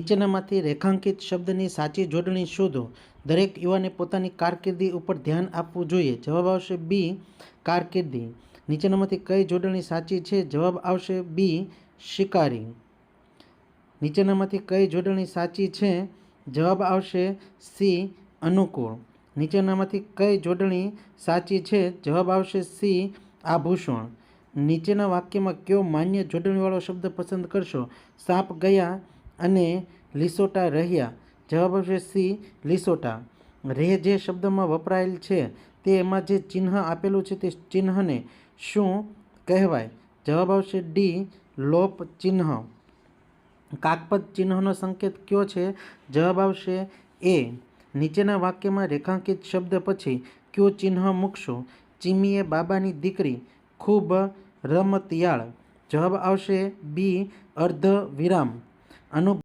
નીચેનામાંથી રેખાંકિત શબ્દની સાચી જોડણી શોધો। દરેક યુવાને પોતાની કારકિર્દી ઉપર ધ્યાન આપવું જોઈએ। જવાબ આવશે બી, કારકિર્દી। નીચેનામાંથી કઈ જોડણી સાચી છે? જવાબ આવશે બી, શિકારી। નીચેનામાંથી કઈ જોડણી સાચી છે? જવાબ આવશે સી, અનુકૂળ। નીચેનામાંથી કઈ જોડણી સાચી છે? જવાબ આવશે સી, આભૂષણ। નીચેના વાક્યમાં કયો માન્ય જોડણીવાળો શબ્દ પસંદ કરશો? સાપ ગયા અને લીસોટા રહ્યા। જવાબ આવશે સી, લીસોટા। રે જે શબ્દમાં વપરાયેલ છે તે એમાં જે ચિહ્ન આપેલું છે તે ચિહ્નને શું કહેવાય? જવાબ આવશે ડી, લોપ ચિહ્ન। કાકપદ ચિહ્નનો સંકેત કયો છે? જવાબ આવશે એ। નીચેના વાક્યમાં રેખાંકિત શબ્દ પછી કયો ચિહ્ન મૂકશો? ચીમીએ બાબાની દીકરી ખૂબ રમતિયાળ। જવાબ આવશે બી, અર્ધ વિરામ।